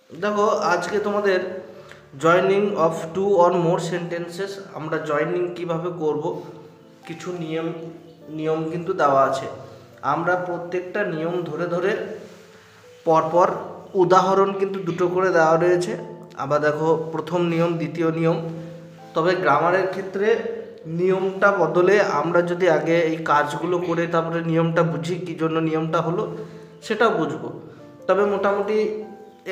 দেখো আজকে তোমাদের joining of two or more sentences আমরা জয়নিং কিভাবে করব কিছু নিয়ম নিয়ম কিন্তু দেওয়া আছে। আমরা প্রত্যেকটা নিয়ম ধরে ধরে পরপর উদাহরণ কিন্তু দুটো করে দেওয়া রয়েছে। আবার দেখো প্রথম নিয়ম দ্বিতীয় নিয়ম, তবে গ্রামারের ক্ষেত্রে নিয়মটা বদলে আমরা যদি আগে এই কাজগুলো করে তারপরে নিয়মটা বুঝি কী জন্য নিয়মটা হলো সেটাও বুঝবো। তবে মোটামুটি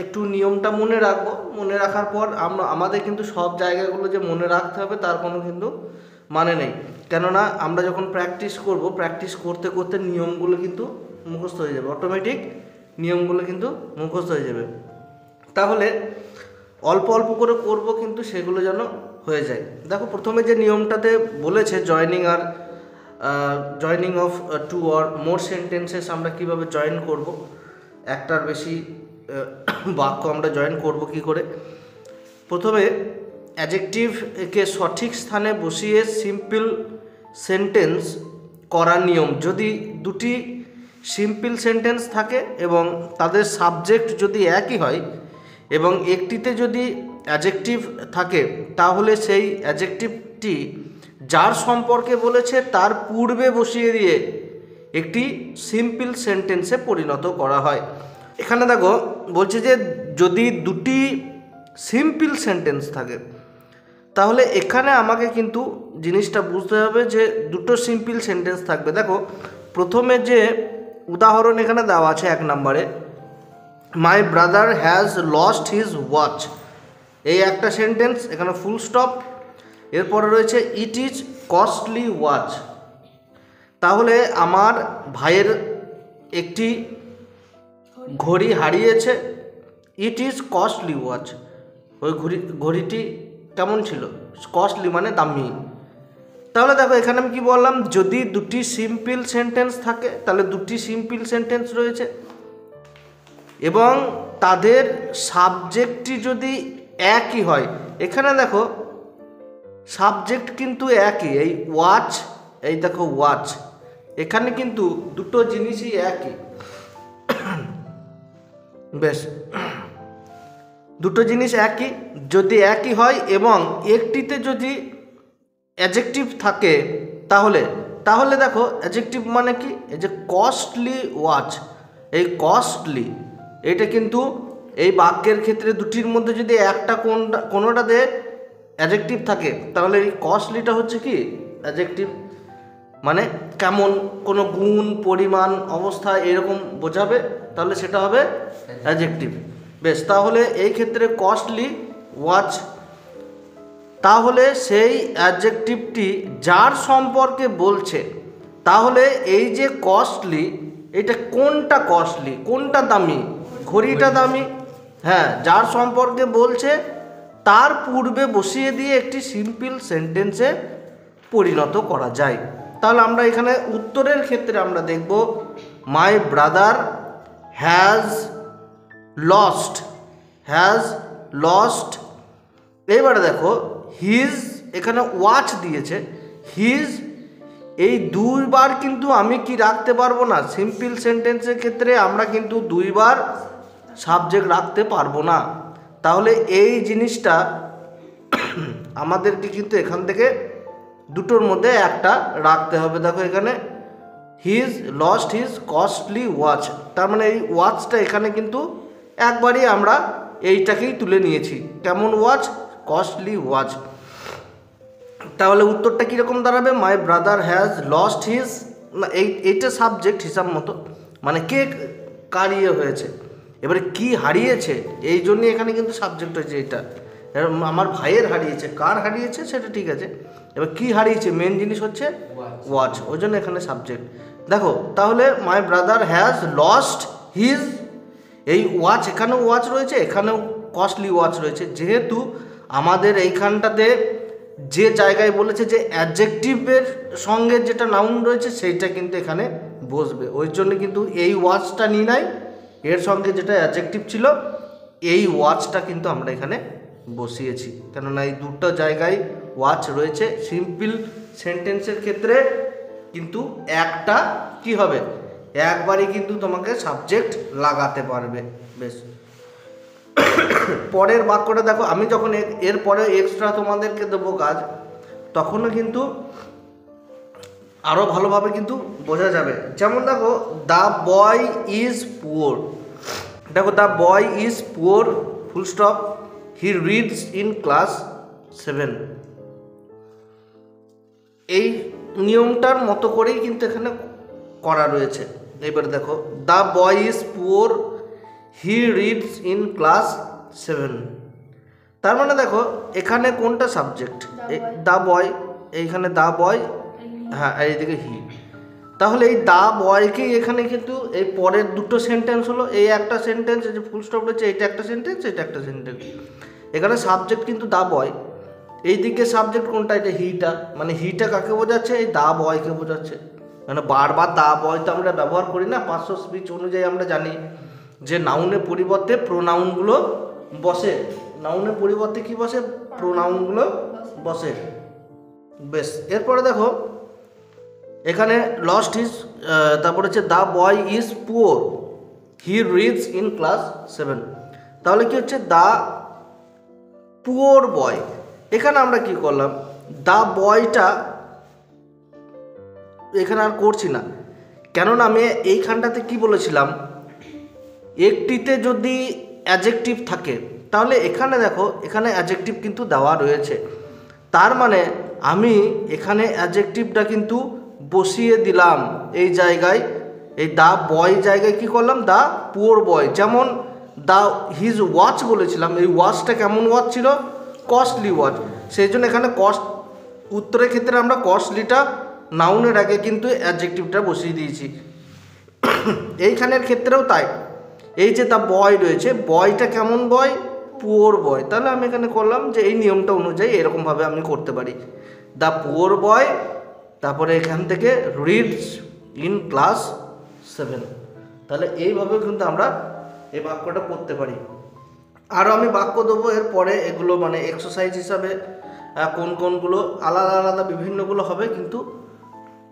একটু নিয়মটা মনে রাখবো, মনে রাখার পর আমাদের কিন্তু সব জায়গাগুলো যে মনে রাখতে হবে তার কোনো কিন্তু মানে নেই। কেননা আমরা যখন প্র্যাকটিস করব, প্র্যাকটিস করতে করতে নিয়মগুলো কিন্তু মুখস্থ হয়ে যাবে, অটোমেটিক নিয়মগুলো কিন্তু মুখস্থ হয়ে যাবে। তাহলে অল্প অল্প করে করব কিন্তু সেগুলো যেন হয়ে যায়। দেখো প্রথমে যে নিয়মটাতে বলেছে joining of two or more sentences আমরা কিভাবে জয়েন করব, একটার বেশি বাক্য আমরা জয়েন করব কি করে। প্রথমে অ্যাডজেক্টিভকে সঠিক স্থানে বসিয়ে সিম্পল সেন্টেন্স করার নিয়ম। যদি দুটি সিম্পল সেন্টেন্স থাকে এবং তাদের সাবজেক্ট যদি একই হয় এবং একটিতে যদি অ্যাডজেক্টিভ থাকে, তাহলে সেই অ্যাডজেক্টিভটি যার সম্পর্কে বলেছে তার পূর্বে বসিয়ে দিয়ে একটি সিম্পল সেন্টেন্সে পরিণত করা হয়। এখানে দেখো বলছে যে যদি দুটি সিম্পল সেন্টেন্স থাকে, তাহলে এখানে আমাকে কিন্তু জিনিসটা বুঝতে হবে যে দুটো সিম্পল সেন্টেন্স থাকবে। দেখো প্রথমে যে উদাহরণ এখানে দেওয়া আছে 1 নম্বরে, my brother has lost his watch, এই একটা সেন্টেন্স, এখানে ফুল স্টপ। এরপরে রয়েছে ইট ইজ কস্টলি ওয়াচ, তাহলে আমার ভাইয়ের একটি ঘড়ি হারিয়েছে, ইট ইজ কস্টলি ওয়াচ, ওই ঘড়িটি কেমন ছিল, কস্টলি মানে দামি। তাহলে দেখো এখানে আমি কি বললাম, যদি দুটি সিম্পল সেন্টেন্স থাকে তাহলে দুটি সিম্পল সেন্টেন্স রয়েছে এবং তাদের সাবজেক্টটি যদি একই হয়। এখানে দেখো সাবজেক্ট কিন্তু একই, এই ওয়াচ, এই দেখো ওয়াচ, এখানে কিন্তু দুটো জিনিসই একই। বেশ, দুটো জিনিস একই, যদি একই হয় এবং একটিতে যদি অ্যাডজেক্টিভ থাকে তাহলে তাহলে দেখো অ্যাডজেক্টিভ মানে কি, এই যে কস্টলি ওয়াচ, এই কস্টলি এটা কিন্তু এই বাক্যের ক্ষেত্রে দুটির মধ্যে যদি একটা কোনোটাতে অ্যাডজেক্টিভ থাকে তাহলে এই কস্টলিটা হচ্ছে কি অ্যাডজেক্টিভ, মানে কেমন, কোনো গুণ পরিমাণ অবস্থা এরকম বোঝাবে, তাহলে সেটা হবে অ্যাডজেক্টিভ। বেশ, তাহলে এই ক্ষেত্রে কস্টলি ওয়াচ, তাহলে সেই অ্যাডজেক্টিভটি যার সম্পর্কে বলছে, তাহলে এই যে কস্টলি, এটা কোনটা কস্টলি, কোনটা দামি, ঘড়িটা দামি, হ্যাঁ, যার সম্পর্কে বলছে তার পূর্বে বসিয়ে দিয়ে একটি সিম্পল সেন্টেন্সে পরিণত করা যায়। তাহলে আমরা এখানে উত্তরের ক্ষেত্রে আমরা দেখব মাই ব্রাদার হ্যাজ লস্ট। এবারে দেখো হিজ, এখানে ওয়াচ দিয়েছে, হিজ, এই দুইবার কিন্তু আমি কি রাখতে পারবো না, সিম্পল সেন্টেন্সের ক্ষেত্রে আমরা কিন্তু দুইবার সাবজেক্ট রাখতে পারবো না। তাহলে এই জিনিসটা আমাদেরকে কিন্তু এখান থেকে দুটোর মধ্যে একটা রাখতে হবে। দেখো এখানে his lost his costly watch, তার মানে এই ওয়াচটা এখানে কিন্তু একবারই আমরা এইটাকেই তুলে নিয়েছি, কেমন ওয়াচ, কস্টলি ওয়াচ। তাহলে উত্তরটা কীরকম দাঁড়াবে, my brother has lost his, না এইটা সাবজেক্ট হিসাব মতো, মানে কে কারিয়ে হয়েছে, এবারে কি হারিয়েছে, এই জন্যই এখানে কিন্তু সাবজেক্ট হয়েছে। এটা আমার ভাইয়ের হারিয়েছে, কার হারিয়েছে সেটা ঠিক আছে, এবার কি হারিয়েছে মেন জিনিস হচ্ছে ওয়াচ, ওই জন্য এখানে সাবজেক্ট। দেখো তাহলে my brother has lost his, এই ওয়াচ, এখানেও ওয়াচ রয়েছে, এখানেও কস্টলি ওয়াচ রয়েছে, যেহেতু আমাদের এইখানটাতে যে জায়গায় বলেছে যে অ্যাডজেক্টিভের সঙ্গে যেটা নাউন রয়েছে সেইটা কিন্তু এখানে বসবে, ওই জন্য কিন্তু এই ওয়াচটা নিয়ে নাই, এর সঙ্গে যেটা অ্যাডজেক্টিভ ছিল এই ওয়াচটা কিন্তু আমরা এখানে বসিয়েছি, কেননা এই দুটো জায়গায় ওয়াচ রয়েছে। সিম্পল সেন্টেন্সের ক্ষেত্রে কিন্তু একটা কি হবে, একবারই কিন্তু তোমাকে সাবজেক্ট লাগাতে পারবে। বেশ পরের বাক্যটা দেখো, আমি যখন এর পরে এক্সট্রা তোমাদেরকে দেবো কাজ, তখনও কিন্তু আরও ভালোভাবে কিন্তু বোঝা যাবে। যেমন দেখো, দ্য বয় ইজ পুয়ার, দেখো the boy is poor full stop, he reads in class 7। এই নিয়মটার মতো করেই কিন্তু এখানে করা রয়েছে। এবার দেখো, the boy is poor, he reads in class 7। তার মানে দেখো এখানে কোনটা সাবজেক্ট, দ্য বয়, এইখানে দ্য বয়, হ্যাঁ আর এইদিকে হি। তাহলে এই দ্য বয়কেই এখানে কিন্তু এই পরের দুটো সেন্টেন্স হলো, এই একটা সেন্টেন্স, এই যে ফুল স্টপ রয়েছে এইটা একটা সেন্টেন্স, এটা একটা সেন্টেন্স। এখানে সাবজেক্ট কিন্তু দ্য বয়, এইদিকে সাবজেক্ট কোনটা, এটা হিটা, মানে হিটা কাকে বোঝাচ্ছে, এই দ্য বয়কে বোঝাচ্ছে। মানে বারবার দ্য বয় তো আমরা ব্যবহার করি না, পার্টস অফ স্পিচ অনুযায়ী আমরা জানি যে নাউনের পরিবর্তে প্রোনাউনগুলো বসে, নাউনের পরিবর্তে কি বসে, প্রোনাউনগুলো বসে। বেশ, এরপরে দেখো এখানে লস্ট হিজ, তারপরে হচ্ছে the boy is poor, he reads in class 7। তাহলে কি হচ্ছে, দ্য পুয়ার বয়। এখানে আমরা কি করলাম, দ্য বয়টা এখানে আর করছি না, কেননা আমি এইখানটাতে কি বলেছিলাম, একটিতে যদি অ্যাডজেক্টিভ থাকে তাহলে এখানে দেখো এখানে অ্যাডজেক্টিভ কিন্তু দেওয়া রয়েছে, তার মানে আমি এখানে অ্যাডজেক্টিভটা কিন্তু বসিয়ে দিলাম এই জায়গায়, এই দ্য বয় জায়গায় কি করলাম, দ্য পুয়ার বয়। যেমন দ্য হিজ ওয়াচ বলেছিলাম, এই ওয়াচটা কেমন ওয়াচ ছিল, কস্টলি ওয়াচ, সেই জন্য এখানে উত্তরের ক্ষেত্রে আমরা কস্টলিটা নাউনের আগে কিন্তু অ্যাডজেক্টিভটা বসিয়ে দিয়েছি। এইখানের ক্ষেত্রেও তাই, এই যে দ্য বয় রয়েছে, বয়টা কেমন বয়, পুয়ার বয়। তাহলে আমি এখানে করলাম যে এই নিয়মটা অনুযায়ী এরকমভাবে আমি করতে পারি, দ্য পুয়ার বয়, তারপরে এখান থেকে রিডস ইন ক্লাস 7। তাহলে এইভাবে কিন্তু আমরা এই বাক্যটা করতে পারি। আরও আমি বাক্য দেবো এর পরে, এগুলো মানে এক্সারসাইজ হিসাবে কোন কোনগুলো আলাদা আলাদা বিভিন্নগুলো হবে, কিন্তু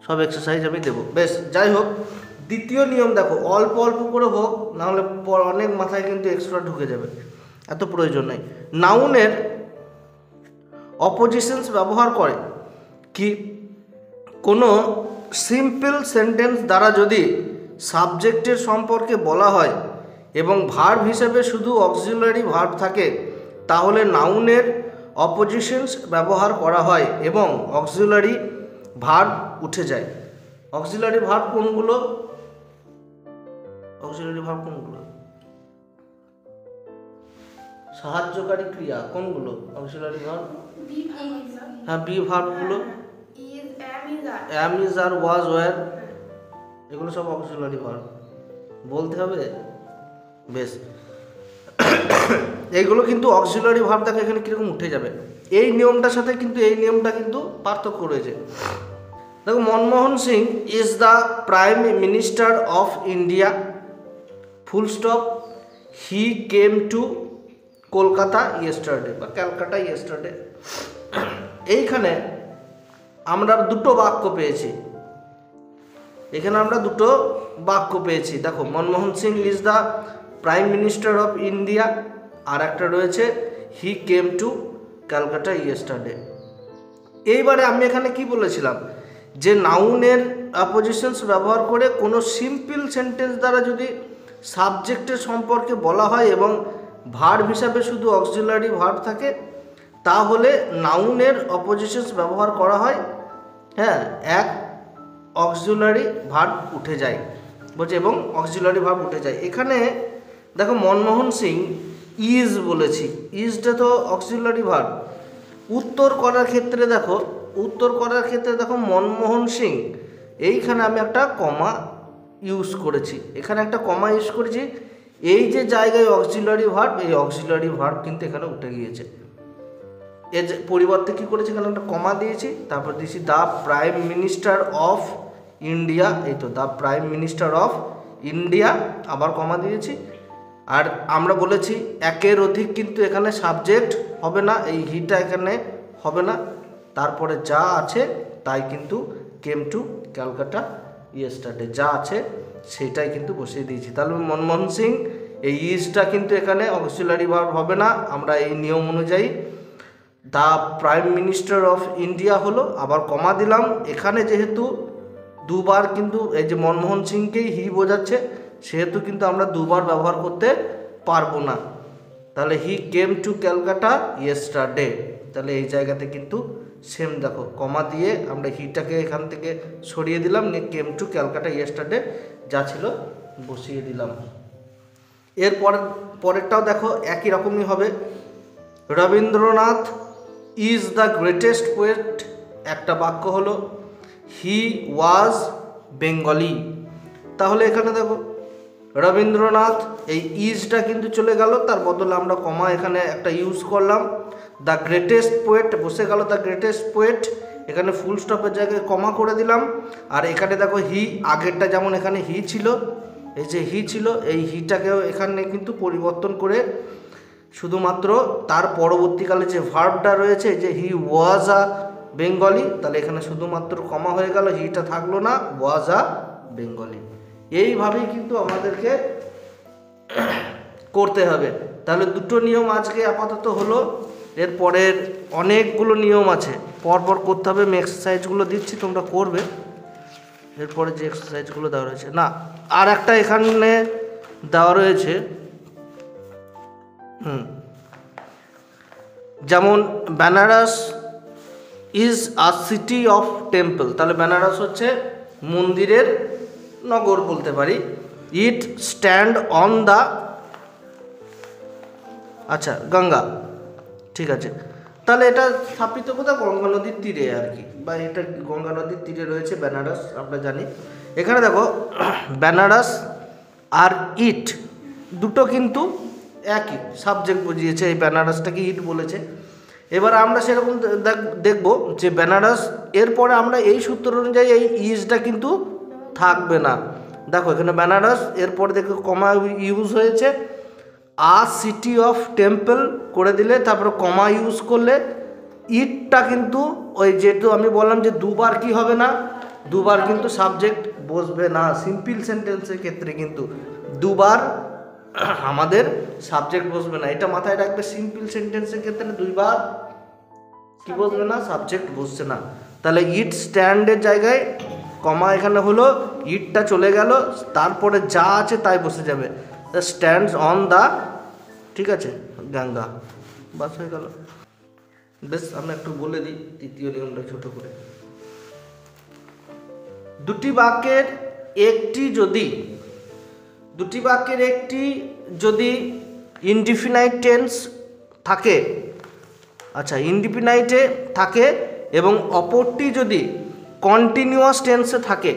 সব এক্সারসাইজ আমি দেবো। বেশ, যাই হোক, দ্বিতীয় নিয়ম দেখো, অল্প অল্প করে হোক, নাহলে অনেক মাথায় কিন্তু এক্সট্রা ঢুকে যাবে, এত প্রয়োজন নেই। নাউনের অপোজিশনস ব্যবহার করে কি, কোনো সিম্পল সেন্টেন্স দ্বারা যদি সাবজেক্টের সম্পর্কে বলা হয় এবং ভার্ব হিসেবে শুধু অক্সিলারি ভার্ব থাকে, তাহলে নাউনের অপোজিশনস ব্যবহার করা হয় এবং অক্সিলারি ভার্ব উঠে যায়। অক্সিলারি ভার্ব কোনগুলো, অক্সিলারি ভার্ব কোনগুলো, সাহায্যকারী ক্রিয়া কোনগুলো, অক্সিলারি ভার্ব, হ্যাঁ B ভার্বগুলো, am is are was were, এগুলো সব অক্সিলারি ভার্ব বলতে হবে। বেশ, এইগুলো কিন্তু অক্সিলারি ভার্ব দেখো এখানে কীরকম উঠে যাবে, এই নিয়মটার সাথে কিন্তু এই নিয়মটা কিন্তু পার্থক্য রয়েছে। দেখো, Manmohan Singh is the prime minister of India full stop, he came two Kolkata yesterday বা ক্যালকাটা ইয়েস্টারডে। এইখানে আমরা দুটো বাক্য পেয়েছি, এখানে আমরা দুটো বাক্য পেয়েছি। দেখো, Manmohan Singh is the prime minister of India, আর একটা রয়েছে he came to Calcutta yesterday. এইবারে আমি এখানে কি বলেছিলাম, যে নাউনের অপোজিশনস ব্যবহার করে কোনো সিম্পল সেন্টেন্স দ্বারা যদি সাবজেক্টের সম্পর্কে বলা হয় এবং ভার্ব হিসাবে শুধু অক্সিলারি ভার্ব থাকে, তাহলে নাউনের অপোজিশনস ব্যবহার করা হয়, হ্যাঁ, এক অক্সিলারি ভার্ব উঠে যায় বলছে, এবং অক্সিলারি ভার্ব উঠে যায়। এখানে দেখো, মনমোহন সিং ইজ বলেছি, ইজটা তো অক্সিলারি ভার্ব। উত্তর করার ক্ষেত্রে দেখো, উত্তর করার ক্ষেত্রে দেখো মনমোহন সিং, এইখানে আমি একটা কমা ইউজ করেছি, এখানে একটা কমা ইউজ করেছি, এই যে জায়গায় অক্সিলারি ভার্ব, এই অক্সিলারি ভার্ব কিন্তু এখানে উঠে গিয়েছে। এর পরিবর্তে কী করেছি, এখানে একটা কমা দিয়েছি, তারপর দিয়েছি the prime minister of India, এই তো the prime minister of India, আবার কমা দিয়েছি। আর আমরা বলেছি একের অধিক কিন্তু এখানে সাবজেক্ট হবে না, এই হিটা এখানে হবে না, তারপরে যা আছে তাই কিন্তু কেম টু ক্যালকাটা ইয়েস্টারডে, যা আছে সেটাই কিন্তু বসিয়ে দিয়েছি। তাহলে মনমোহন সিং এই ইজটা কিন্তু এখানে অক্সিলারি ভার্ব হবে না, আমরা এই নিয়ম অনুযায়ী the prime minister of India হলো, আবার কমা দিলাম। এখানে যেহেতু দুবার কিন্তু এই যে মনমোহন সিংকেই হি বোঝাচ্ছে, সেহেতু কিন্তু আমরা দুবার ব্যবহার করতে পারবো না। তাহলে হি কেম টু ক্যালকাটা ইয়েস্টারডে, তাহলে এই জায়গাতে কিন্তু সেম দেখো কমা দিয়ে আমরা হিটাকে এখান থেকে সরিয়ে দিলাম, নিয়ে কেম টু ক্যালকাটা ইয়েস্টারডে যা ছিল বসিয়ে দিলাম। পরেরটাও দেখো একই রকমই হবে। Rabindranath is the greatest poet, একটা বাক্য হলো। হি ওয়াজ বেঙ্গলি, তাহলে এখানে দেখো রবীন্দ্রনাথ এই ইজটা কিন্তু চলে গেল, তার বদলে আমরা কমা এখানে একটা ইউজ করলাম। দ্য গ্রেটেস্ট পোয়েট বসে গেল, দ্য গ্রেটেস্ট পোয়েট, এখানে ফুল স্টপের জায়গায় কমা করে দিলাম। আর এখানে দেখো হি, আগেরটা যেমন এখানে হি ছিল, এই যে হি ছিল, এই হিটাকেও এখানে কিন্তু পরিবর্তন করে শুধুমাত্র তার পরবর্তীকালে যে ভার্বটা রয়েছে, যে হি ওয়াজ আ বেঙ্গলি, তাহলে এখানে শুধুমাত্র কমা হয়ে গেল, হিটা থাকলো না, ওয়াজ আ বেঙ্গলি। এইভাবেই কিন্তু আমাদেরকে করতে হবে। তাহলে দুটো নিয়ম আজকে আপাতত হলো, এরপরের অনেকগুলো নিয়ম আছে, পরপর করতে হবে। আমি এক্সারসাইজগুলো দিচ্ছি, তোমরা করবে। এরপরে যে এক্সারসাইজগুলো দেওয়া রয়েছে, না আর একটা এখানে দেওয়া রয়েছে, যেমন Benaras is a city of temple, তাহলে বেনারস হচ্ছে মন্দিরের নগর বলতে পারি। ইট স্ট্যান্ড অন দ্য, আচ্ছা গঙ্গা, ঠিক আছে। তাহলে এটা স্থাপিত কোথাও গঙ্গা নদীর তীরে আর কি, বা এটা গঙ্গা নদীর তীরে রয়েছে বেনারস, আমরা জানি। এখানে দেখো বেনারস আর ইট দুটো কিন্তু একই সাবজেক্ট বুঝিয়েছে, এই বেনারসটাকে ইট বলেছে। এবার আমরা সেরকম দেখব যে বেনারস, এরপরে আমরা এই সূত্র অনুযায়ী এই ইজটা কিন্তু থাকবে না। দেখো এখানে বেনারস, এরপরে দেখো কমা ইউজ হয়েছে, আ সিটি অফ টেম্পল করে দিলে, তারপরে কমা ইউজ করলে ইটটা কিন্তু ওই, যেহেতু আমি বললাম যে দুবার কি হবে না, দুবার কিন্তু সাবজেক্ট বসবে না। সিম্পল সেন্টেন্সের ক্ষেত্রে কিন্তু দুবার আমাদের সাবজেক্ট বসবে না, এটা মাথায় রাখবে। সিম্পল সেন্টেন্সের ক্ষেত্রে দুইবার কি বসবে না, সাবজেক্ট বসছে না। তাহলে ইট স্ট্যান্ডের জায়গায় কমা এখানে হলো, ইটটা চলে গেল, তারপরে যা আছে তাই বসে যাবে, স্ট্যান্ডস অন দ্য, ঠিক আছে, গঙ্গা, বাস হয়ে গেল। বেশ, আমরা একটু বলে দিই তৃতীয় নিয়মটা ছোট করে। দুটি বাক্যের একটি যদি ইনডিফিনাইট টেন্স থাকে, আচ্ছা ইনডিফিনাইটে থাকে, এবং অপরটি যদি কন্টিনিউয়াস টেন্সে থাকে,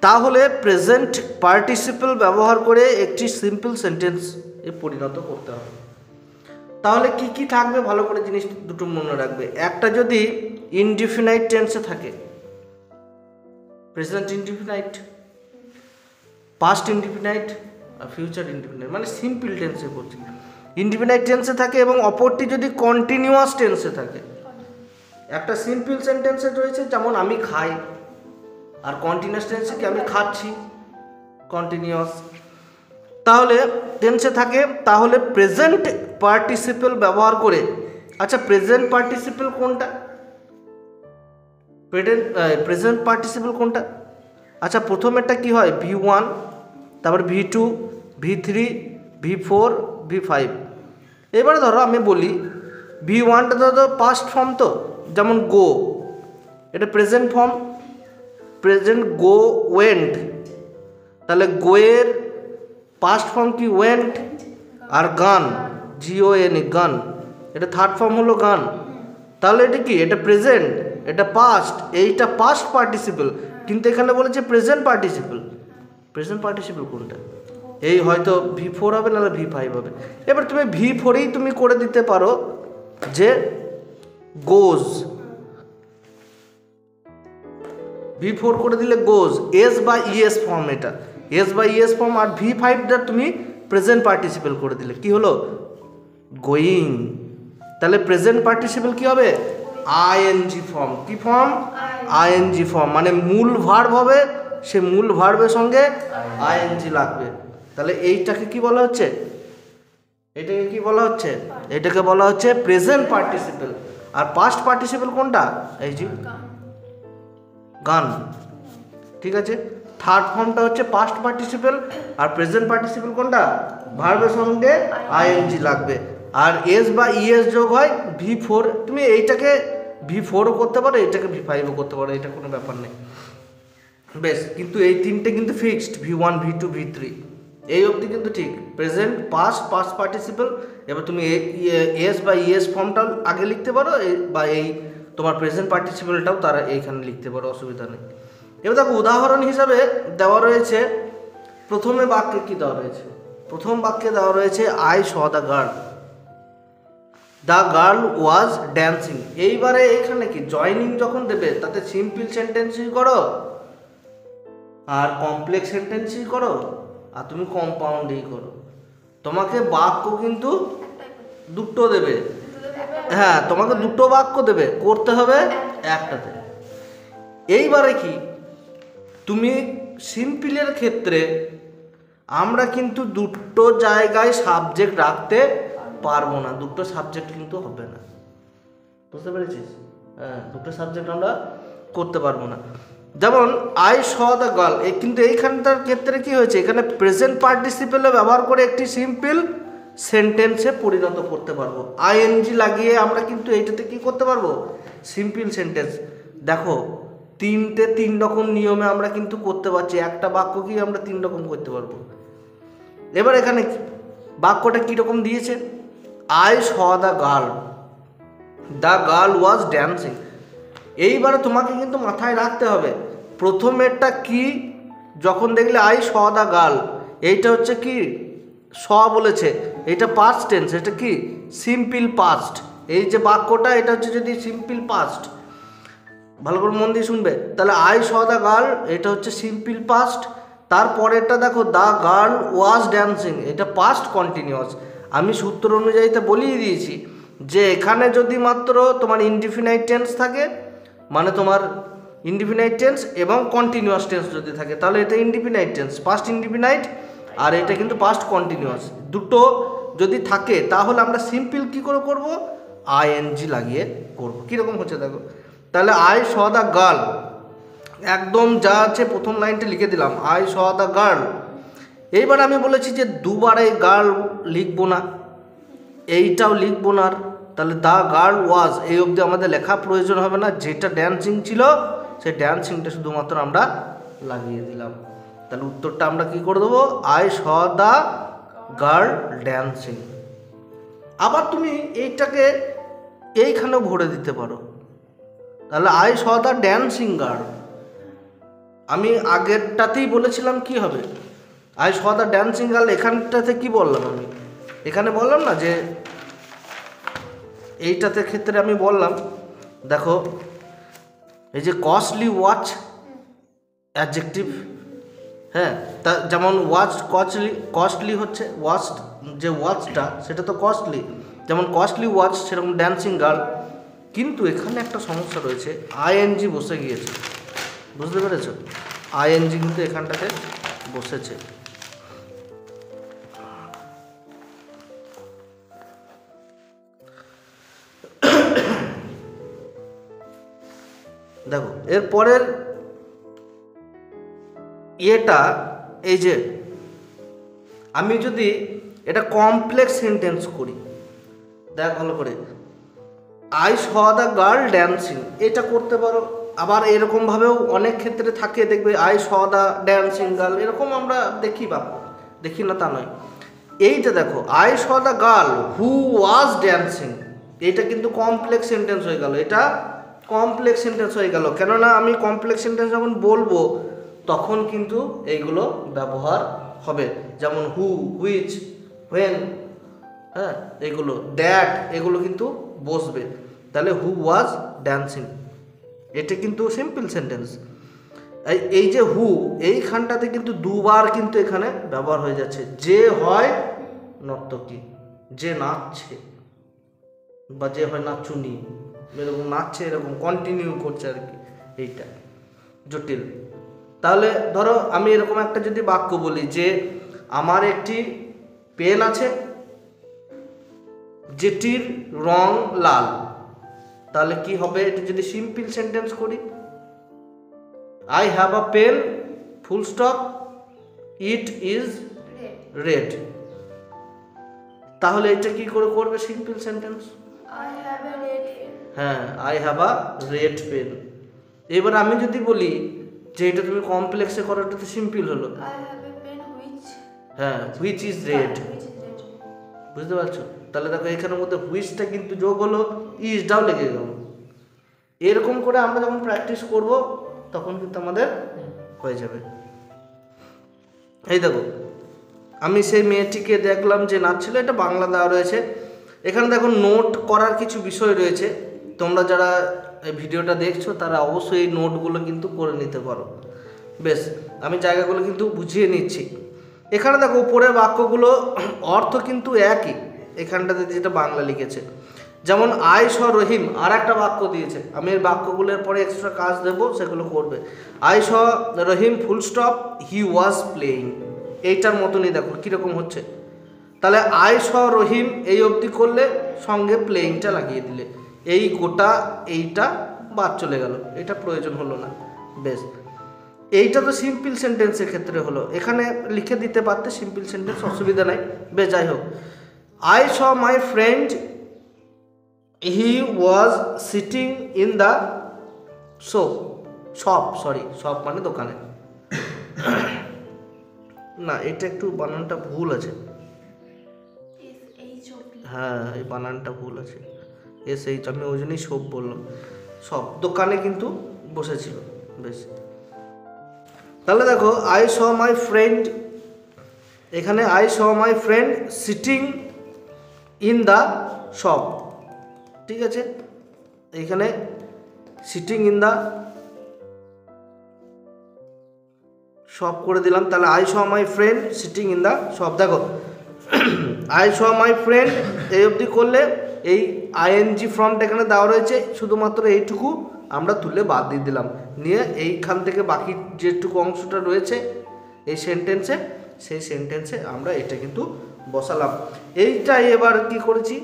তাহলে প্রেজেন্ট পার্টিসিপল ব্যবহার করে একটি সিম্পল সেন্টেন্সে পরিণত করতে হবে। তাহলে কি কি থাকবে ভালো করে জিনিস দুটো মনে রাখবে। একটা যদি ইনডিফিনাইট টেন্সে থাকে, প্রেজেন্ট ইনডিফিনাইট, পাস্ট ইনডিফিনাইট আর ফিউচার ইনডিফিনাইট, মানে সিম্পল টেন্সে বলছি, ইনডিফিনাইট টেন্সে থাকে, এবং অপরটি যদি কন্টিনিউয়াস টেন্সে থাকে। একটা সিম্পল সেন্টেন্সে রয়েছে যেমন আমি খাই, আর কন্টিনিউয়াস টেন্সে কি আমি খাচ্ছি, কন্টিনিউয়াস। তাহলে টেন্সে থাকে, তাহলে প্রেজেন্ট পার্টিসিপল ব্যবহার করে, আচ্ছা প্রেজেন্ট পার্টিসিপল কোনটা, প্রেজেন্ট পার্টিসিপল কোনটা, আচ্ছা প্রথমেরটা কি হয়, V1, তারপর V2, V3, V4, V5। এবারে ধরো আমি বলি V1টা ধরো পাস্ট ফর্ম, তো যেমন গো, এটা present form, present go went, তাহলে গোয়ের পাস্ট ফর্ম কি ওয়েন্ট, আর গান GON গান, এটা থার্ড ফর্ম হলো গান। তাহলে এটা কি, এটা প্রেজেন্ট, এটা পাস্ট, এইটা পাস্ট পার্টিসিপল, কিন্তু এখানে বলেছে প্রেজেন্ট পার্টিসিপল। প্রেজেন্ট পার্টিসিপল কোনটা, এই হয়তো V4 হবে, নাহলে V5 হবে। এবার তুমি V4ই তুমি করে দিতে পারো যে গোজ, V4 করে দিলে গোজ, S বা ES ফর্ম, এটা S বা ES ফর্ম, আর V5টা তুমি প্রেজেন্ট পার্টিসিপল করে দিলে কি হলো, গোয়িং। তাহলে প্রেজেন্ট পার্টিসিপল কি হবে, ING ফর্ম, কি ফর্ম, ING ফর্ম, মানে মূল ভার্ব হবে, সে মূল ভার্বের সঙ্গে ING লাগবে। তাহলে এইটাকে কি বলা হচ্ছে, এটাকে কি বলা হচ্ছে, এটাকে বলা হচ্ছে প্রেজেন্ট পার্টিসিপল। আর পাস্ট পার্টিসিপল কোনটা, এই যে গান, ঠিক আছে। থার্ড ফর্মটা হচ্ছে পাস্ট পার্টিসিপল, আর প্রেজেন্ট পার্টিসিপল কোনটা, ভার্বের সঙ্গে আইএনজি লাগবে, আর এস বা ইএস যোগ হয় V4। তুমি এইটাকে V4ও করতে পারো, এইটাকে V5ও করতে পারো, এটা কোনো ব্যাপার নেই, বেশ। কিন্তু এই তিনটে কিন্তু ফিক্সড, V1 V2 V3 এই অবধি কিন্তু ঠিক। Present, past, past participle. এবার তুমি এস বা ইএস ফর্মটাও আগে লিখতে পারো, বা এই তোমার প্রেজেন্ট পার্টিসিপলটাও তারা এইখানে লিখতে পারো, অসুবিধা নেই। এবার দেখো উদাহরণ হিসাবে দেওয়া রয়েছে, প্রথমে বাক্যে কি দেওয়া রয়েছে, প্রথম বাক্যে দেওয়া রয়েছে I saw the girl, the girl was dancing. এইবারে এখানে কি জয়নিং যখন দেবে তাতে সিম্পল সেন্টেন্সই করো আর কমপ্লেক্স সেন্টেন্সই করো, আর তুমি কম্পাউন্ডই করো। তোমাকে বাক্য কিন্তু দুটো দেবে, হ্যাঁ তোমাকে দুটো বাক্য দেবে, করতে হবে একটাতে। এইবারে কি তুমি সিম্পলের ক্ষেত্রে আমরা কিন্তু দুটো জায়গায় সাবজেক্ট রাখতে পারবো না, দুটো সাবজেক্ট কিন্তু হবে না, বুঝতে পেরেছিস? হ্যাঁ, দুটো সাবজেক্ট আমরা করতে পারবো না। যেমন আই স দ্য গার্ল, কিন্তু এইখানটার ক্ষেত্রে কি হয়েছে, এখানে প্রেজেন্ট পার্টিসিপেলে ব্যবহার করে একটি সিম্পল সেন্টেন্সে পরিণত করতে পারবো। আইএনজি লাগিয়ে আমরা কিন্তু এইটাতে কি করতে পারবো, সিম্পল সেন্টেন্স। দেখো তিন রকম নিয়মে আমরা কিন্তু করতে পারছি, একটা বাক্য কি আমরা 3 রকম করতে পারবো। এবার এখানে বাক্যটা কীরকম দিয়েছে, I saw the girl was dancing. এইবারে তোমাকে কিন্তু মাথায় রাখতে হবে প্রথমেরটা কি, যখন দেখলে আই স দ্য গার্ল, এইটা হচ্ছে কি স বলেছে, এটা পাস্ট টেন্স, এটা কি সিম্পল পাস্ট। এই যে বাক্যটা এটা হচ্ছে যদি সিম্পল পাস্ট, ভালো করে মন দিয়ে শুনবে, তাহলে আই স দ্য গার্ল এটা হচ্ছে সিম্পল পাস্ট। তারপরেরটা দেখো দ্য গার্ল ওয়াজ ড্যান্সিং, এটা পাস্ট কন্টিনিউয়াস। আমি সূত্র অনুযায়ী তা বলিয়ে দিয়েছি যে এখানে যদি মাত্র তোমার ইনডিফিনাইট টেন্স থাকে, মানে তোমার ইনডিফিনাইট টেন্স এবং কন্টিনিউয়াস টেন্স যদি থাকে, তাহলে এটা ইনডিফিনাইট টেন্স, পাস্ট ইনডিফিনাইট, আর এটা কিন্তু পাস্ট কন্টিনিউয়াস। দুটো যদি থাকে তাহলে আমরা সিম্পল কি করে করব, আইএনজি লাগিয়ে করব। কীরকম হচ্ছে দেখো, তাহলে আই স দ্য গার্ল, একদম যা আছে প্রথম লাইনটা লিখে দিলাম, আই স দ্য গার্ল। এইবার আমি বলেছি যে দুবার এই গার্ল লিখবো না, এইটাও লিখবো না, তাহলে দ্য গার্ল ওয়াজ এই অবধি আমাদের লেখা প্রয়োজন হবে না, যেটা ড্যান্সিং ছিল সেই ড্যান্সিংটা শুধুমাত্র আমরা লাগিয়ে দিলাম। তাহলে উত্তরটা আমরা কি করে দেবো, I saw the girl dancing. আবার তুমি এইটাকে এইখানেও ভরে দিতে পারো, তাহলে I saw the dancing girl. আমি আগেরটাতেই বলেছিলাম কি হবে, I saw the dancing girl, এখানটাতে কি বললাম আমি, এখানে বললাম না যে এইটাতে ক্ষেত্রে আমি বললাম দেখো এই যে কস্টলি ওয়াচ অ্যাডজেক্টিভ, হ্যাঁ, তা যেমন ওয়াচ কস্টলি হচ্ছে, ওয়াচ যে ওয়াচটা সেটা তো কস্টলি, যেমন কস্টলি ওয়াচ সেরকম ড্যান্সিং গার্ল। কিন্তু এখানে একটা সমস্যা রয়েছে, আইএনজি বসে গিয়েছে, বুঝতে পেরেছ? আইএনজি কিন্তু এখানটাতে বসেছে। দেখো এরপরের এটা, এই যে আমি যদি এটা কমপ্লেক্স সেন্টেন্স করি, দেখ ভালো করে, I saw the girl dancing, এটা করতে পারো। আবার এরকমভাবেও অনেক ক্ষেত্রে থাকে, দেখবে I saw the dancing girl, এরকম আমরা দেখি না তা নয়। এইটা দেখো I saw the girl who was dancing, এটা কিন্তু কমপ্লেক্স সেন্টেন্স হয়ে গেল, এটা কমপ্লেক্স সেন্টেন্স হয়ে গেল। কেননা আমি কমপ্লেক্স সেন্টেন্স যখন বলবো তখন কিন্তু এইগুলো ব্যবহার হবে, যেমন হু, হুইচ, হোয়েন, হ্যাঁ এগুলো, দ্যাট, এগুলো কিন্তু বসবে। তাহলে হু ওয়াজ ড্যান্সিং, এটা কিন্তু সিম্পল সেন্টেন্স। এই যে হু, এইখানটাতে কিন্তু দুবার কিন্তু এখানে ব্যবহার হয়ে যাচ্ছে, যে হয় নর্তকী, যে নাচছে, বা যে হয় নাচুনি, এরকম নাচছে, এরকম কন্টিনিউ করছে আর কি, এইটা জটিল। তাহলে ধরো আমি এরকম একটা যদি বাক্য বলি যে আমার একটি পেন আছে যেটির রং লাল, তাহলে কি হবে? এটা যদি সিম্পল সেন্টেন্স করি, I have a pen full stop it is red, তাহলে এটা কি করে করবে সিম্পল সেন্টেন্স? হ্যাঁ, I have a red pen. এবার আমি যদি বলি যে এটা তুমি কমপ্লেক্সে করো, এটা তো সিম্পল হলো। হ্যাঁ, হুইচ ইজ রেড, বুঝতে পারছো? তাহলে দেখো এখানের মধ্যে হুইচটা কিন্তু যোগ হলো, ইজটাও লেগে গেল। এরকম করে আমরা যখন প্র্যাকটিস করব তখন কিন্তু আমাদের হয়ে যাবে। এই দেখো, আমি সেই মেয়েটিকে দেখলাম যে নাচছিল, এটা বাংলা দেওয়া রয়েছে। এখানে দেখো নোট করার কিছু বিষয় রয়েছে, তোমরা যারা এই ভিডিওটা দেখছো তারা অবশ্যই এই নোটগুলো কিন্তু করে নিতে পারো। বেশ, আমি জায়গাগুলো কিন্তু বুঝিয়ে নিচ্ছি। এখানে দেখো উপরের বাক্যগুলো অর্থ কিন্তু একই, এখানটাতে যেটা বাংলা লিখেছে। যেমন আই স রহিম, আর একটা বাক্য দিয়েছে, আমি এই বাক্যগুলোর পরে এক্সট্রা কাজ দেবো, সেগুলো করবে। I saw Rahim full stop he was playing, এইটার মতনই দেখো কীরকম হচ্ছে। তাহলে আই স রহিম এই অবধি করলে, সঙ্গে প্লেয়িংটা লাগিয়ে দিলে, এই গোটা এইটা বাদ চলে গেল, এটা প্রয়োজন হলো না। বেশ, এইটা তো সিম্পল সেন্টেন্সের ক্ষেত্রে হলো, এখানে লিখে দিতে পারতে সিম্পল সেন্টেন্স, অসুবিধা নাই। বেশ, যাই হোক, I saw my friend he was sitting in the shop, shop মানে দোকানে। না, এটা একটু বানানটা ভুল আছে। হ্যাঁ, এই বানানটা ভুল আছে, SH, আমি ওই জন্যই শপ বললাম। সব দোকানে কিন্তু বসেছিল। বেশ, তাহলে দেখো আই স মাই ফ্রেন্ড, এখানে I saw my friend sitting in the shop, ঠিক আছে? এখানে সিটিং ইন দ্য শপ করে দিলাম। তাহলে I saw my friend sitting in the shop, দেখো আই স মাই ফ্রেন্ড এই অবধি করলে, এই ING ফর্মটা এখানে দেওয়া রয়েছে, শুধুমাত্র এইটুকু আমরা তুলে বাদ দিয়ে দিলাম, নিয়ে এইখান থেকে বাকি যেটুকু অংশটা রয়েছে এই সেন্টেন্সে, সেই সেন্টেন্সে আমরা এটা কিন্তু বসালাম। এইটাই এবার কি করেছি,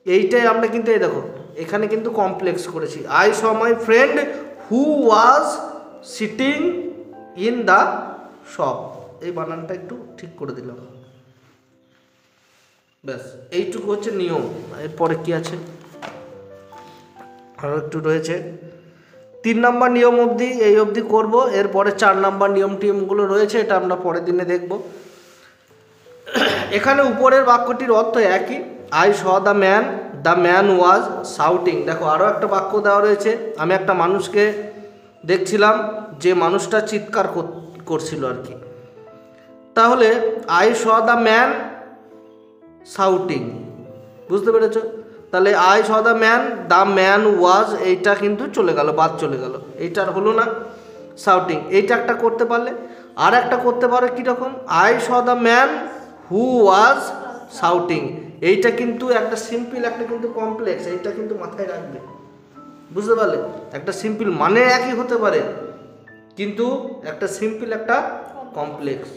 এইটাই আমরা কিন্তু এই দেখো এখানে কিন্তু কমপ্লেক্স করেছি। I saw my friend who was sitting in the shop, এই বানানটা একটু ঠিক করে দিলাম। ব্যাস, এইটুকু হচ্ছে নিয়ম। এরপরে কি আছে, আরও একটু রয়েছে। 3 নম্বর নিয়ম অবধি, এই অবধি করবো। এরপরে 4 নম্বর টিয়মগুলো রয়েছে, এটা আমরা পরের দিনে দেখব। এখানে উপরের বাক্যটির অর্থ একই, I saw the man was shouting. দেখো আরও একটা বাক্য দেওয়া রয়েছে, আমি একটা মানুষকে দেখছিলাম, যে মানুষটা চিৎকার করছিল আর কি। তাহলে I saw the man shouting, বুঝতে পেরেছ? তাহলে I saw the man was, এইটা কিন্তু চলে গেল, বাদ চলে গেল, এইটার হলো না শাউটিং। এইটা একটা করতে পারলে, আর একটা করতে পারো কীরকম, I saw the man who was shouting, এইটা কিন্তু একটা সিম্পল, একটা কিন্তু কমপ্লেক্স, এইটা কিন্তু মাথায় রাখবে, বুঝতে পারলে? একটা সিম্পল মানে একই হতে পারে, কিন্তু একটা সিম্পল একটা কমপ্লেক্স।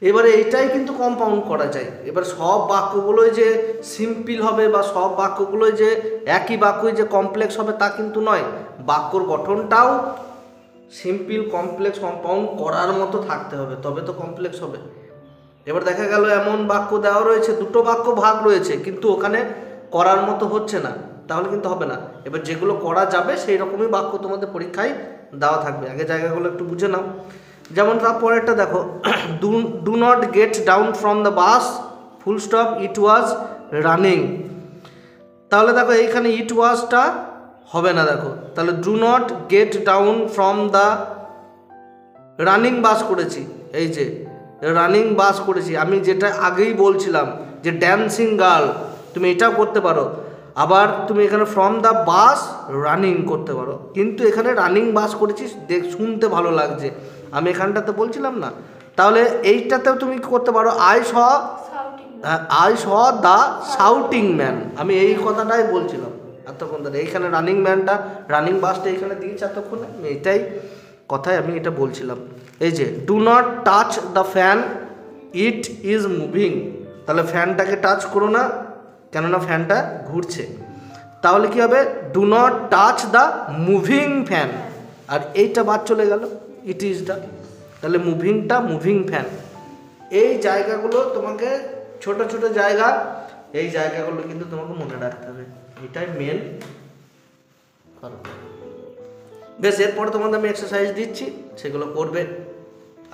এবারে এইটাই কিন্তু কম্পাউন্ড করা যায়। এবার সব বাক্যগুলোই যে সিম্পল হবে বা সব বাক্যগুলোই যে একই বাক্যই যে কমপ্লেক্স হবে তা কিন্তু নয়, বাক্যর গঠনটাও সিম্পল, কমপ্লেক্স, কম্পাউন্ড করার মতো থাকতে হবে, তবে তো কমপ্লেক্স হবে। এবার দেখা গেল এমন বাক্য দেওয়া রয়েছে, দুটো বাক্য ভাগ রয়েছে, কিন্তু ওখানে করার মতো হচ্ছে না, তাহলে কিন্তু হবে না। এবার যেগুলো করা যাবে সেই রকমই বাক্য তোমাদের পরীক্ষায় দেওয়া থাকবে। আগে জায়গাগুলো একটু বুঝে নাও। যেমন তারপরেরটা দেখো, do not get down from the bus full stop it was running. তাহলে দেখো এইখানে ইট ওয়াজটা হবে না, দেখো তাহলে do not get down from the running bus করেছি, এই যে রানিং বাস করেছি, আমি যেটা আগেই বলছিলাম যে ড্যান্সিং গার্ল, তুমি এটাও করতে পারো। আবার তুমি এখানে ফ্রম দ্য বাস রানিং করতে পারো, কিন্তু এখানে রানিং বাস করেছিস, শুনতে ভালো লাগছে, আমি এখানটাতে বলছিলাম না। তাহলে এইটাতেও তুমি করতে পারো, I saw the shouting man, আমি এই কথাটাই বলছিলাম এতক্ষণ ধরে। এইখানে রানিং ম্যানটা, রানিং বাসটা এখানে দিয়েছে এতক্ষণে, এইটাই কথায় আমি এটা বলছিলাম। এই যে do not touch the fan, it is moving. তাহলে ফ্যানটাকে টাচ করো না, কেননা ফ্যানটা ঘুরছে। তাহলে কি হবে, do not touch the moving fan, আর এইটা বাদ চলে গেল, ইট ইজ দ্য, তাহলে মুভিংটা মুভিং ফ্যান। এই জায়গাগুলো তোমাকে, ছোট ছোট জায়গা, এই জায়গাগুলো কিন্তু তোমাকে মনে রাখতে হবে, এটাই মেন কারণ। বেশ, এরপরে তোমাদের আমি এক্সারসাইজ দিচ্ছি, সেগুলো করবে।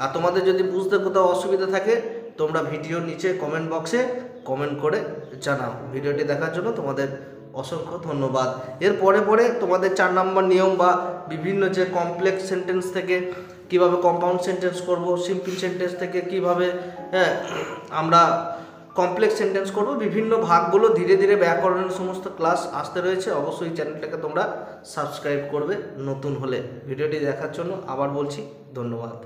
আর তোমাদের যদি বুঝতে কোথাও অসুবিধা থাকে, তোমরা ভিডিওর নিচে কমেন্ট বক্সে কমেন্ট করে জানাও। ভিডিওটি দেখার জন্য তোমাদের অসংখ্য ধন্যবাদ। এর পরে তোমাদের 4 নম্বর নিয়ম বা বিভিন্ন যে কমপ্লেক্স সেন্টেন্স থেকে কিভাবে কম্পাউন্ড সেন্টেন্স করব, সিম্পল সেন্টেন্স থেকে কিভাবে আমরা কমপ্লেক্স সেন্টেন্স করব, বিভিন্ন ভাগগুলো ধীরে ধীরে ব্যাকরণের সমস্ত ক্লাস আসতে রয়েছে। অবশ্যই চ্যানেলটাকে তোমরা সাবস্ক্রাইব করবে নতুন হলে। ভিডিওটি দেখার জন্য আবার বলছি ধন্যবাদ।